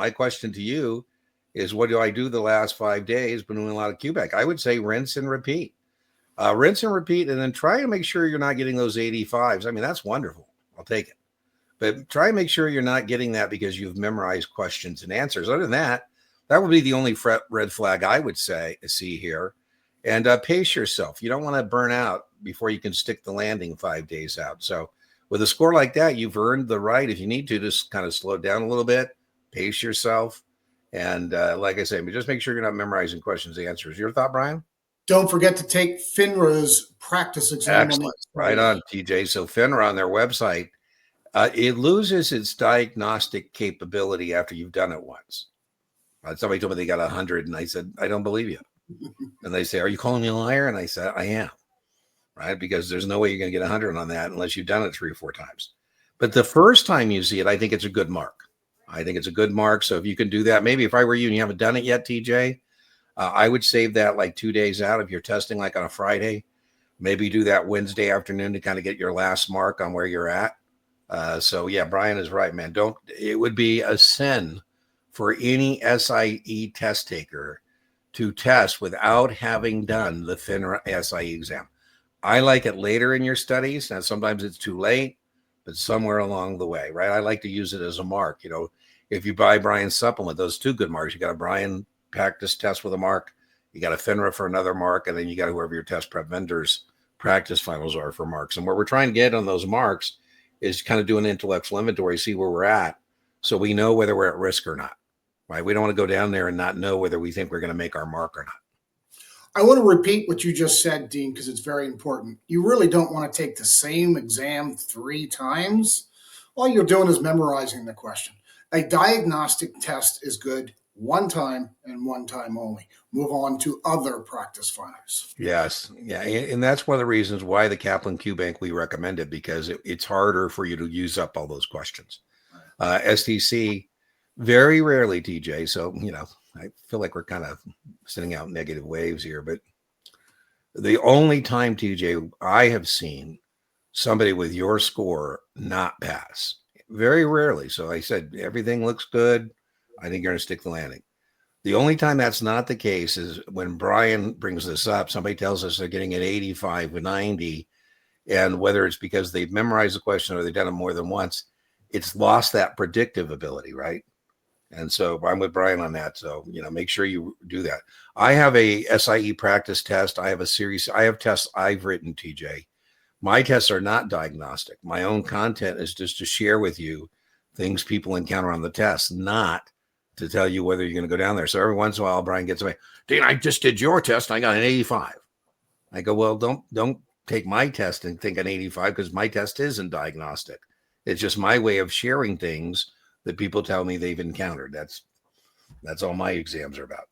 my question to you is, what do I do the last 5 days? Been doing a lot of QBank. I would say rinse and repeat. Rinse and repeat, and then try to make sure you're not getting those 85s. I mean, that's wonderful. I'll take it. But try and make sure you're not getting that because you've memorized questions and answers. Other than that, that would be the only red flag I would see here. And pace yourself. You don't want to burn out before you can stick the landing 5 days out. So with a score like that, you've earned the right, if you need to, just kind of slow it down a little bit, pace yourself. And like I said, just make sure you're not memorizing questions and answers. Your thought, Brian? Don't forget to take FINRA's practice exam. Excellent. Right on, TJ. So FINRA on their website, it loses its diagnostic capability after you've done it once. Somebody told me they got 100, and I said, I don't believe you. And they say, are you calling me a liar? And I said, I am. Right? Because there's no way you're going to get 100 on that unless you've done it 3 or 4 times. But the first time you see it, I think it's a good mark. I think it's a good mark. So if you can do that, maybe if I were you and you haven't done it yet, TJ, I would save that like 2 days out. If you're testing like on a Friday, maybe do that Wednesday afternoon to kind of get your last mark on where you're at. So yeah, Brian is right, man. It would be a sin for any SIE test taker to test without having done the FINRA SIE exam. I like it later in your studies. Now, sometimes it's too late, but somewhere along the way, right? I like to use it as a mark. You know, if you buy Brian's supplement, those 2 good marks. You got a Brian practice test with a mark, you got a FINRA for another mark, and then you got whoever your test prep vendors practice finals are for marks. And what we're trying to get on those marks is kind of do an intellectual inventory, see where we're at, so we know whether we're at risk or not. Right? We don't want to go down there and not know whether we think we're going to make our mark or not. I want to repeat what you just said, Dean, because it's very important. You really don't want to take the same exam 3 times. All you're doing is memorizing the question. A diagnostic test is good 1 time and 1 time only. Move on to other practice finals. Yes. Yeah. And that's one of the reasons why the Kaplan QBank, we recommend it, because it's harder for you to use up all those questions. STC, very rarely, TJ. So, you know, I feel like we're kind of sending out negative waves here, but the only time, TJ, I have seen somebody with your score not pass, very rarely. So I said, everything looks good. I think you're going to stick the landing. The only time that's not the case is when Brian brings this up, somebody tells us they're getting an 85 or 90, and whether it's because they've memorized the question or they've done it more than once, it's lost that predictive ability, right? And so I'm with Brian on that. So, you know, make sure you do that. I have a SIE practice test. I have a series. I have tests I've written, TJ. My tests are not diagnostic. My own content is just to share with you things people encounter on the test, not to tell you whether you're going to go down there. So every once in a while, Brian gets away. Dean, I just did your test. And I got an 85. I go, well, don't take my test and think an 85, because my test isn't diagnostic. It's just my way of sharing things that people tell me they've encountered. That's all my exams are about.